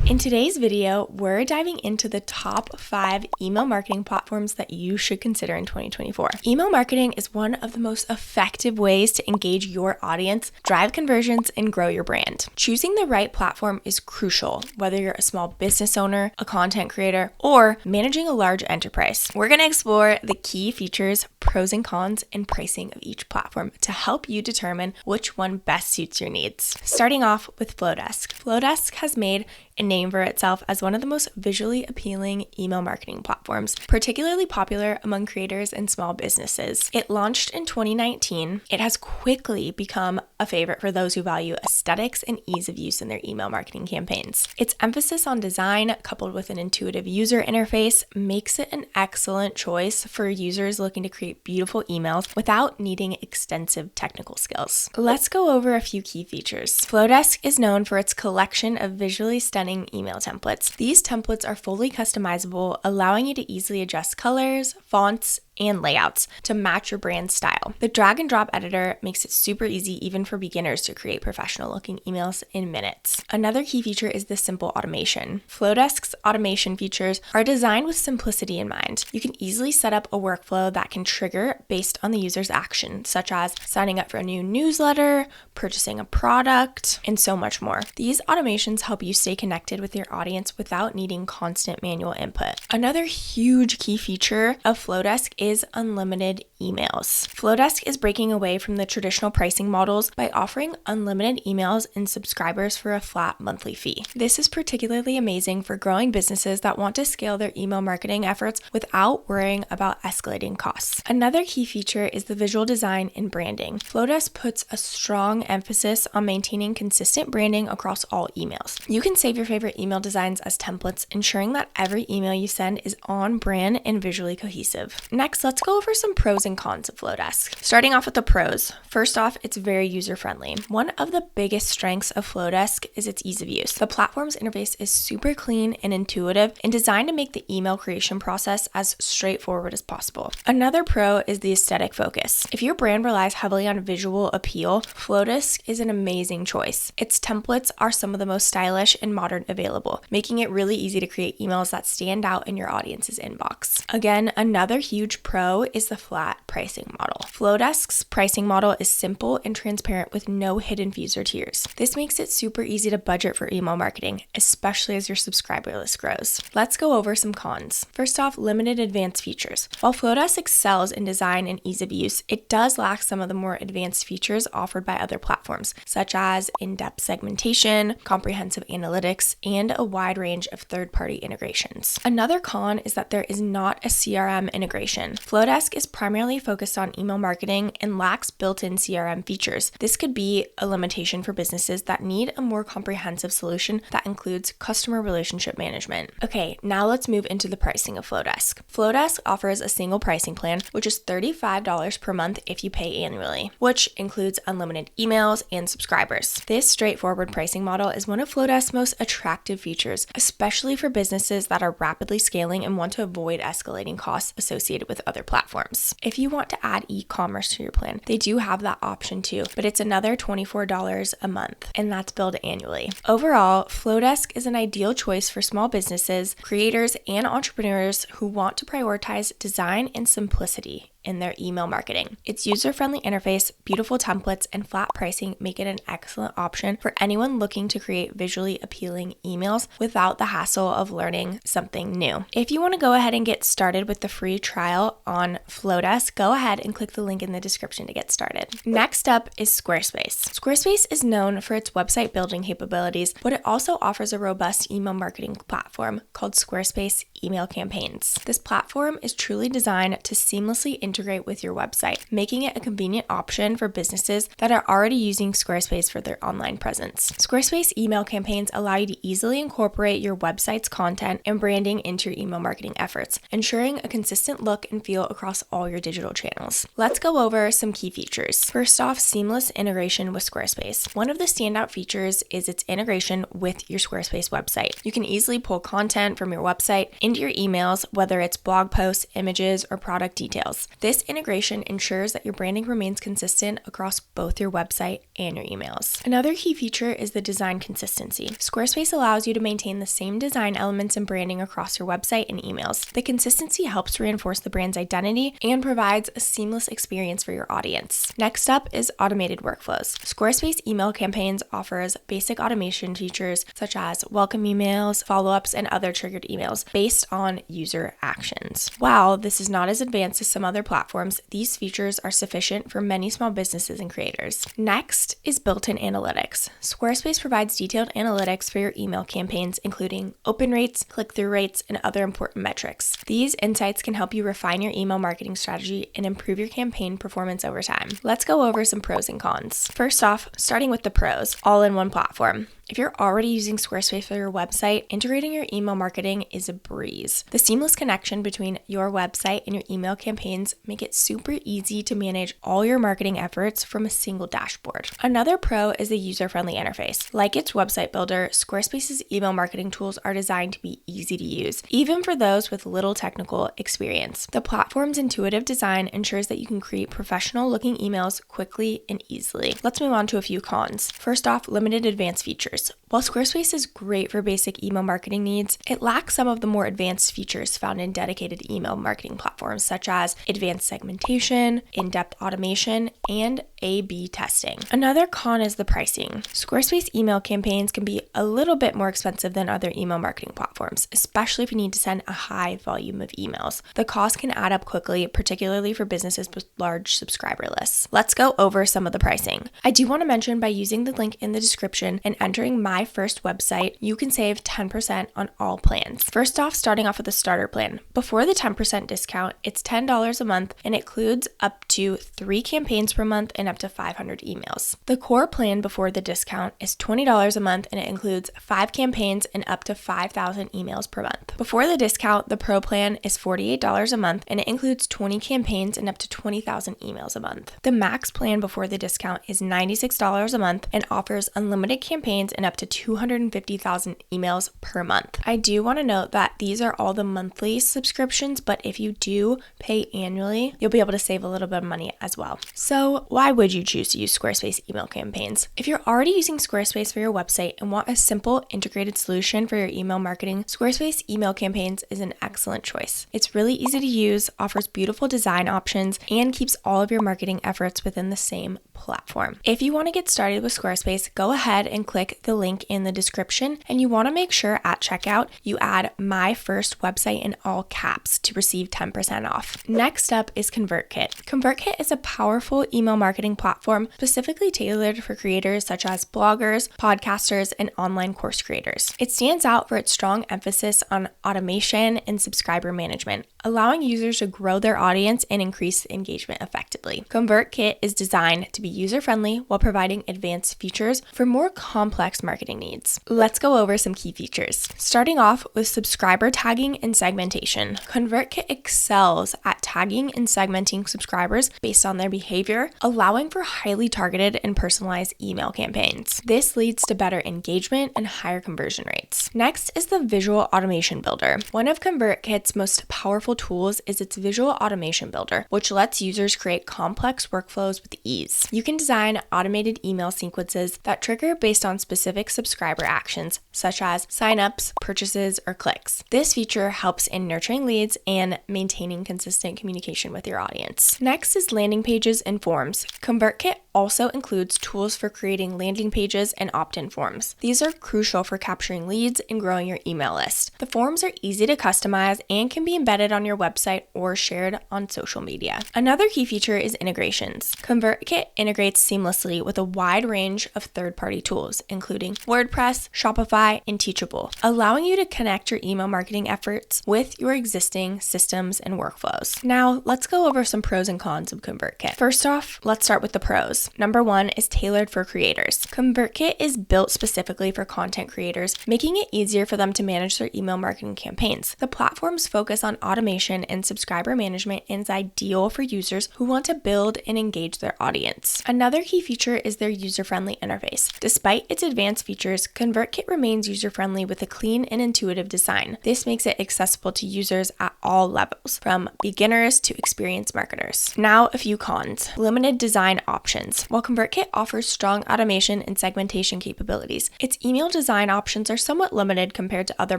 In today's video, we're diving into the top 5 email marketing platforms that you should consider in 2024. Email marketing is one of the most effective ways to engage your audience, drive conversions, and grow your brand. Choosing the right platform is crucial, whether you're a small business owner, a content creator, or managing a large enterprise. We're going to explore the key features, pros and cons, and pricing of each platform to help you determine which one best suits your needs. Starting off with Flodesk. Flodesk has made a name for itself as one of the most visually appealing email marketing platforms, particularly popular among creators and small businesses. It launched in 2019. It has quickly become a favorite for those who value aesthetics and ease of use in their email marketing campaigns. Its emphasis on design, coupled with an intuitive user interface, makes it an excellent choice for users looking to create beautiful emails without needing extensive technical skills. Let's go over a few key features. Flodesk is known for its collection of visually stunning email templates. These templates are fully customizable, allowing you to easily adjust colors, fonts, and layouts to match your brand style. The drag and drop editor makes it super easy even for beginners to create professional looking emails in minutes. Another key feature is the simple automation. Flodesk's automation features are designed with simplicity in mind. You can easily set up a workflow that can trigger based on the user's action, such as signing up for a new newsletter, purchasing a product, and so much more. These automations help you stay connected with your audience without needing constant manual input. Another huge key feature of Flodesk is unlimited emails. Flodesk is breaking away from the traditional pricing models by offering unlimited emails and subscribers for a flat monthly fee. This is particularly amazing for growing businesses that want to scale their email marketing efforts without worrying about escalating costs. Another key feature is the visual design and branding. Flodesk puts a strong emphasis on maintaining consistent branding across all emails. You can save your favorite email designs as templates, ensuring that every email you send is on brand and visually cohesive. Next, let's go over some pros and cons of Flodesk. Starting off with the pros. First off, it's very user-friendly. One of the biggest strengths of Flodesk is its ease of use. The platform's interface is super clean and intuitive and designed to make the email creation process as straightforward as possible. Another pro is the aesthetic focus. If your brand relies heavily on visual appeal, Flodesk is an amazing choice. Its templates are some of the most stylish and modern available, making it really easy to create emails that stand out in your audience's inbox. Again, another huge pro is the flat pricing model. Flodesk's pricing model is simple and transparent with no hidden fees or tiers. This makes it super easy to budget for email marketing, especially as your subscriber list grows. Let's go over some cons. First off, limited advanced features. While Flodesk excels in design and ease of use, it does lack some of the more advanced features offered by other platforms, such as in-depth segmentation, comprehensive analytics, and a wide range of third-party integrations. Another con is that there is not a CRM integration. Flodesk is primarily focused on email marketing and lacks built-in CRM features. This could be a limitation for businesses that need a more comprehensive solution that includes customer relationship management. Okay, now let's move into the pricing of Flodesk. Flodesk offers a single pricing plan, which is $35 per month if you pay annually, which includes unlimited emails and subscribers. This straightforward pricing model is one of Flodesk's most attractive features, especially for businesses that are rapidly scaling and want to avoid escalating costs associated with other platforms. If you want to add e-commerce to your plan, they do have that option too, but it's another $24 a month, and that's billed annually. Overall, Flodesk is an ideal choice for small businesses, creators, and entrepreneurs who want to prioritize design and simplicity in their email marketing. Its user-friendly interface, beautiful templates, and flat pricing make it an excellent option for anyone looking to create visually appealing emails without the hassle of learning something new. If you want to go ahead and get started with the free trial on Flodesk, go ahead and click the link in the description to get started. Next up is Squarespace. Squarespace is known for its website building capabilities, but it also offers a robust email marketing platform called Squarespace Email Campaigns. This platform is truly designed to seamlessly integrate with your website, making it a convenient option for businesses that are already using Squarespace for their online presence. Squarespace email campaigns allow you to easily incorporate your website's content and branding into your email marketing efforts, ensuring a consistent look and feel across all your digital channels. Let's go over some key features. First off, seamless integration with Squarespace. One of the standout features is its integration with your Squarespace website. You can easily pull content from your website into your emails, whether it's blog posts, images, or product details. This integration ensures that your branding remains consistent across both your website and your emails. Another key feature is the design consistency. Squarespace allows you to maintain the same design elements and branding across your website and emails. The consistency helps reinforce the brand's identity and provides a seamless experience for your audience. Next up is automated workflows. Squarespace email campaigns offers basic automation features such as welcome emails, follow-ups, and other triggered emails based on user actions. While this is not as advanced as some other platforms, these features are sufficient for many small businesses and creators. Next is built-in analytics. Squarespace provides detailed analytics for your email campaigns, including open rates, click-through rates, and other important metrics. These insights can help you refine your email marketing strategy and improve your campaign performance over time. Let's go over some pros and cons. First off, starting with the pros, all in one platform. If you're already using Squarespace for your website, integrating your email marketing is a breeze. The seamless connection between your website and your email campaigns make it super easy to manage all your marketing efforts from a single dashboard. Another pro is the user-friendly interface. Like its website builder, Squarespace's email marketing tools are designed to be easy to use, even for those with little technical experience. The platform's intuitive design ensures that you can create professional-looking emails quickly and easily. Let's move on to a few cons. First off, limited advanced features. While Squarespace is great for basic email marketing needs, it lacks some of the more advanced features found in dedicated email marketing platforms such as advanced segmentation, in-depth automation, and A/B testing. Another con is the pricing. Squarespace email campaigns can be a little bit more expensive than other email marketing platforms, especially if you need to send a high volume of emails. The cost can add up quickly, particularly for businesses with large subscriber lists. Let's go over some of the pricing. I do want to mention by using the link in the description and entering My First Website, you can save 10% on all plans. First off, starting off with the starter plan. Before the 10% discount, it's $10 a month and it includes up to 3 campaigns per month and up to 500 emails. The core plan before the discount is $20 a month and it includes 5 campaigns and up to 5,000 emails per month. Before the discount, the pro plan is $48 a month and it includes 20 campaigns and up to 20,000 emails a month. The max plan before the discount is $96 a month and offers unlimited campaigns and up to 250,000 emails per month. I do want to note that these are all the monthly subscriptions, but if you do pay annually, you'll be able to save a little bit of money as well. So why would you choose to use Squarespace email campaigns? If you're already using Squarespace for your website and want a simple integrated solution for your email marketing, Squarespace email campaigns is an excellent choice. It's really easy to use, offers beautiful design options, and keeps all of your marketing efforts within the same platform. If you want to get started with Squarespace, go ahead and click the link in the description, and you want to make sure at checkout you add My First Website in all caps to receive 10% off. Next up is ConvertKit. ConvertKit is a powerful email marketing platform specifically tailored for creators such as bloggers, podcasters, and online course creators. It stands out for its strong emphasis on automation and subscriber management, allowing users to grow their audience and increase engagement effectively. ConvertKit is designed to be user-friendly while providing advanced features for more complex marketing needs. Let's go over some key features. Starting off with subscriber tagging and segmentation. ConvertKit excels at tagging and segmenting subscribers based on their behavior, allowing for highly targeted and personalized email campaigns. This leads to better engagement and higher conversion rates. Next is the Visual Automation Builder. One of ConvertKit's most powerful tools is its Visual Automation Builder, which lets users create complex workflows with ease. You can design automated email sequences that trigger based on specific subscriber actions, such as signups, purchases, or clicks. This feature helps in nurturing leads and maintaining consistent communication with your audience. Next is landing pages and forms. ConvertKit also includes tools for creating landing pages and opt-in forms. These are crucial for capturing leads and growing your email list. The forms are easy to customize and can be embedded on your website or shared on social media. Another key feature is integrations. ConvertKit integrates seamlessly with a wide range of third-party tools, including WordPress, Shopify, and Teachable, allowing you to connect your email marketing efforts with your existing systems and workflows. Now, let's go over some pros and cons of ConvertKit. First off, let's start with the pros. features. Number 1 is tailored for creators. ConvertKit is built specifically for content creators, making it easier for them to manage their email marketing campaigns. The platform's focus on automation and subscriber management is ideal for users who want to build and engage their audience. Another key feature is their user-friendly interface. Despite its advanced features, ConvertKit remains user-friendly with a clean and intuitive design. This makes it accessible to users at all levels, from beginners to experienced marketers. Now, a few cons. Limited design options. While ConvertKit offers strong automation and segmentation capabilities, its email design options are somewhat limited compared to other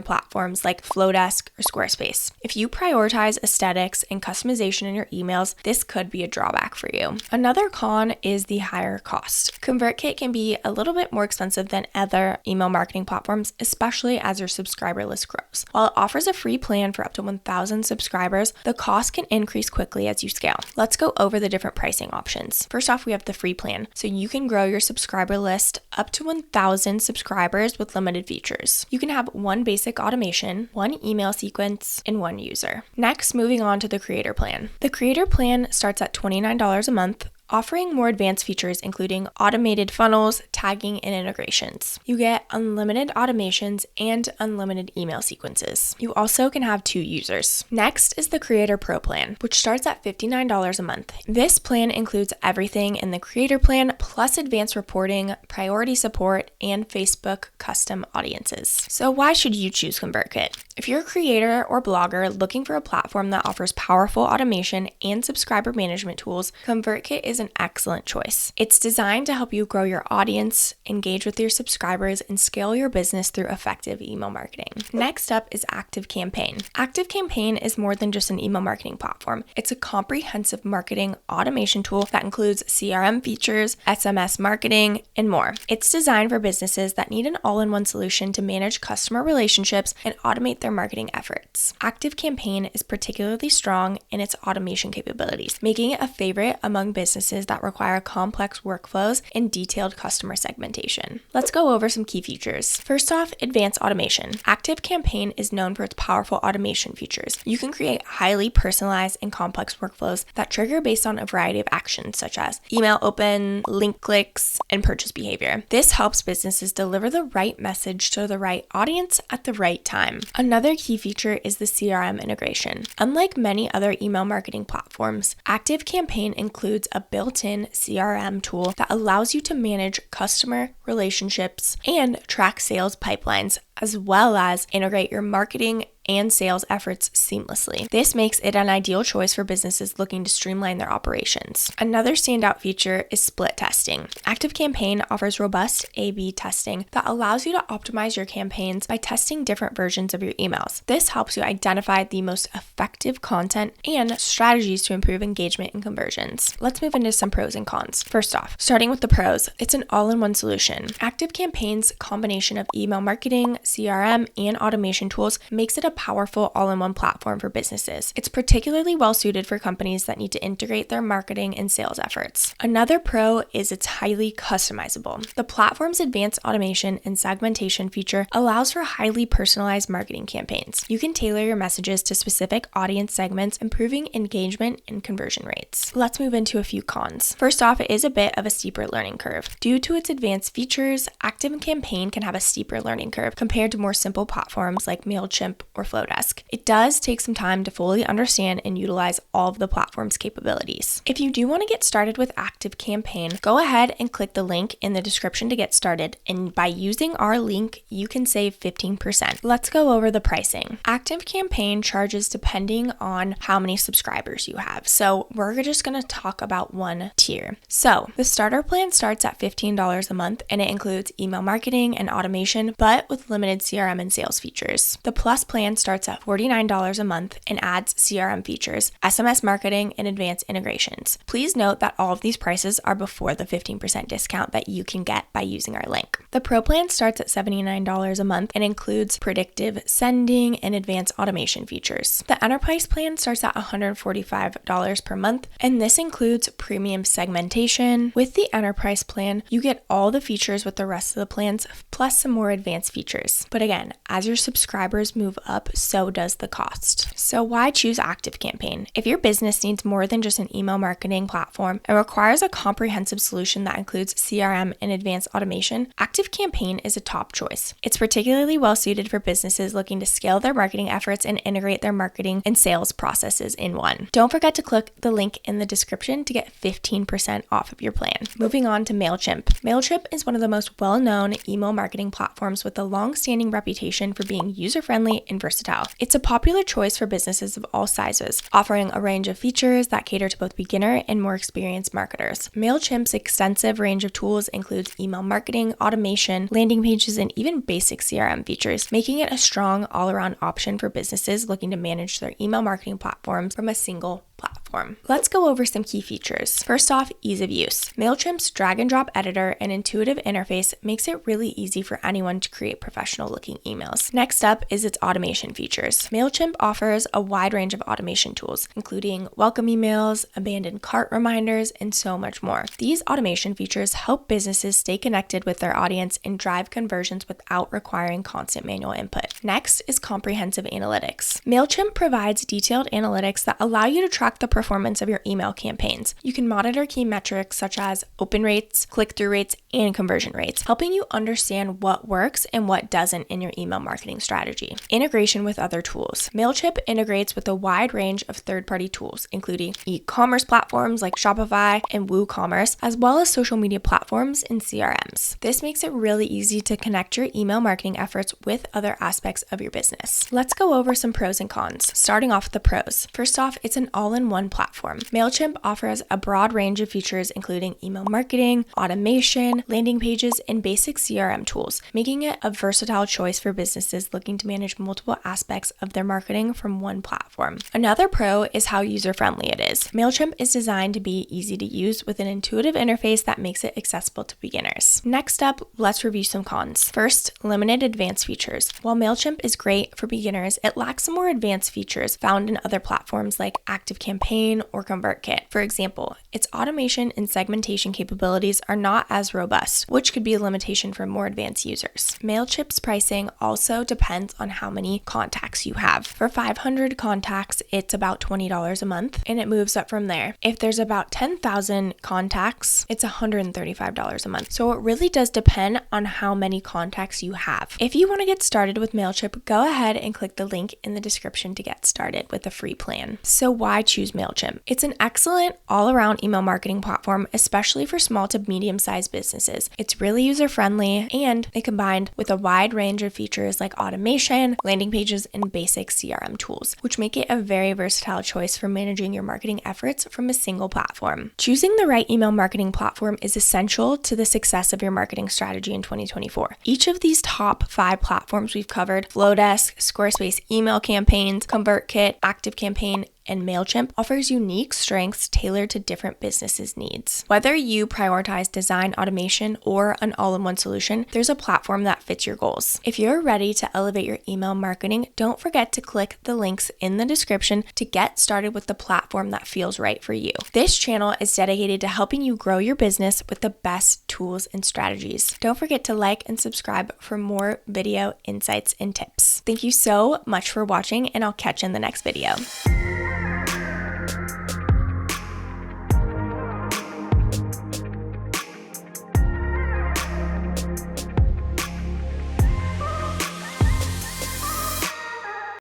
platforms like Flodesk or Squarespace. If you prioritize aesthetics and customization in your emails, this could be a drawback for you. Another con is the higher cost. ConvertKit can be a little bit more expensive than other email marketing platforms, especially as your subscriber list grows. While it offers a free plan for up to 1,000 subscribers, the cost can increase quickly as you scale. Let's go over the different pricing options. First off, we have the free plan, so you can grow your subscriber list up to 1,000 subscribers with limited features. You can have one basic automation, one email sequence, and one user. Next, moving on to the creator plan. The creator plan starts at $29 a month, offering more advanced features including automated funnels, tagging, and integrations. You get unlimited automations and unlimited email sequences. You also can have 2 users. Next is the Creator Pro plan, which starts at $59 a month. This plan includes everything in the Creator plan, plus advanced reporting, priority support, and Facebook custom audiences. So why should you choose ConvertKit? If you're a creator or blogger looking for a platform that offers powerful automation and subscriber management tools, ConvertKit is an excellent choice. It's designed to help you grow your audience, engage with your subscribers, and scale your business through effective email marketing. Next up is ActiveCampaign. ActiveCampaign is more than just an email marketing platform. It's a comprehensive marketing automation tool that includes CRM features, SMS marketing, and more. It's designed for businesses that need an all-in-one solution to manage customer relationships and automate their marketing efforts. ActiveCampaign is particularly strong in its automation capabilities, making it a favorite among businesses that require complex workflows and detailed customer segmentation. Let's go over some key features. First off, advanced automation. ActiveCampaign is known for its powerful automation features. You can create highly personalized and complex workflows that trigger based on a variety of actions such as email open, link clicks, and purchase behavior. This helps businesses deliver the right message to the right audience at the right time. Another key feature is the CRM integration. Unlike many other email marketing platforms, ActiveCampaign includes a built-in CRM tool that allows you to manage customer relationships and track sales pipelines, as well as integrate your marketing and sales efforts seamlessly. This makes it an ideal choice for businesses looking to streamline their operations. Another standout feature is split testing. ActiveCampaign offers robust A/B testing that allows you to optimize your campaigns by testing different versions of your emails. This helps you identify the most effective content and strategies to improve engagement and conversions. Let's move into some pros and cons. First off, starting with the pros, it's an all-in-one solution. ActiveCampaign's combination of email marketing, CRM, and automation tools makes it a powerful all-in-one platform for businesses. It's particularly well suited for companies that need to integrate their marketing and sales efforts. Another pro is it's highly customizable. The platform's advanced automation and segmentation feature allows for highly personalized marketing campaigns. You can tailor your messages to specific audience segments, improving engagement and conversion rates. Let's move into a few cons. First off, it is a bit of a steeper learning curve. Due to its advanced features, ActiveCampaign can have a steeper learning curve compared to more simple platforms like Mailchimp or Flodesk. It does take some time to fully understand and utilize all of the platform's capabilities. If you do want to get started with ActiveCampaign, go ahead and click the link in the description to get started, and by using our link, you can save 15%. Let's go over the pricing. ActiveCampaign charges depending on how many subscribers you have, so we're just going to talk about one tier. So the starter plan starts at $15 a month, and it includes email marketing and automation, but with limited CRM and sales features. The Plus plan starts at $49 a month and adds CRM features, SMS marketing, and advanced integrations. Please note that all of these prices are before the 15% discount that you can get by using our link. The Pro plan starts at $79 a month and includes predictive sending and advanced automation features. The Enterprise plan starts at $145 per month, and this includes premium segmentation. With the Enterprise plan, you get all the features with the rest of the plans, plus some more advanced features. But again, as your subscribers move up up, so does the cost. So why choose ActiveCampaign? If your business needs more than just an email marketing platform and requires a comprehensive solution that includes CRM and advanced automation, ActiveCampaign is a top choice. It's particularly well suited for businesses looking to scale their marketing efforts and integrate their marketing and sales processes in one. Don't forget to click the link in the description to get 15% off of your plan. Moving on to Mailchimp. Mailchimp is one of the most well-known email marketing platforms with a long-standing reputation for being user-friendly and versatile. It's a popular choice for businesses of all sizes, offering a range of features that cater to both beginner and more experienced marketers. Mailchimp's extensive range of tools includes email marketing, automation, landing pages, and even basic CRM features, making it a strong all-around option for businesses looking to manage their email marketing platforms from a single platform. Let's go over some key features. First off, ease of use. Mailchimp's drag and drop editor and intuitive interface makes it really easy for anyone to create professional looking emails. Next up is its automation features. Mailchimp offers a wide range of automation tools, including welcome emails, abandoned cart reminders, and so much more. These automation features help businesses stay connected with their audience and drive conversions without requiring constant manual input. Next is comprehensive analytics. Mailchimp provides detailed analytics that allow you to track the performance of your email campaigns. You can monitor key metrics such as open rates, click-through rates, and conversion rates, helping you understand what works and what doesn't in your email marketing strategy. Integration with other tools. Mailchimp integrates with a wide range of third-party tools, including e-commerce platforms like Shopify and WooCommerce, as well as social media platforms and CRMs. This makes it really easy to connect your email marketing efforts with other aspects of your business. Let's go over some pros and cons, starting off with the pros. First off, it's an all-in-one platform. Mailchimp offers a broad range of features including email marketing, automation, landing pages, and basic CRM tools, making it a versatile choice for businesses looking to manage multiple aspects of their marketing from one platform. Another pro is how user-friendly it is. Mailchimp is designed to be easy to use with an intuitive interface that makes it accessible to beginners. Next up, let's review some cons. First, limited advanced features. While Mailchimp is great for beginners, it lacks some more advanced features found in other platforms like ActiveCampaign or ConvertKit. For example, its automation and segmentation capabilities are not as robust, which could be a limitation for more advanced users. Mailchimp's pricing also depends on how many contacts you have. For 500 contacts, it's about $20 a month, and it moves up from there. If there's about 10,000 contacts, it's $135 a month. So it really does depend on how many contacts you have. If you want to get started with Mailchimp, go ahead and click the link in the description to get started with a free plan. So why choose Mailchimp? It's an excellent all-around email marketing platform, especially for small to medium-sized businesses. It's really user-friendly, and it combined with a wide range of features like automation, landing pages, and basic CRM tools, which make it a very versatile choice for managing your marketing efforts from a single platform. Choosing the right email marketing platform is essential to the success of your marketing strategy in 2024. Each of these top 5 platforms we've covered, Flodesk, Squarespace email campaigns, ConvertKit, ActiveCampaign, and Mailchimp, offers unique strengths tailored to different businesses' needs. Whether you prioritize design, automation, or an all-in-one solution, there's a platform that fits your goals. If you're ready to elevate your email marketing, don't forget to click the links in the description to get started with the platform that feels right for you. This channel is dedicated to helping you grow your business with the best tools and strategies. Don't forget to like and subscribe for more video insights and tips. Thank you so much for watching, and I'll catch you in the next video.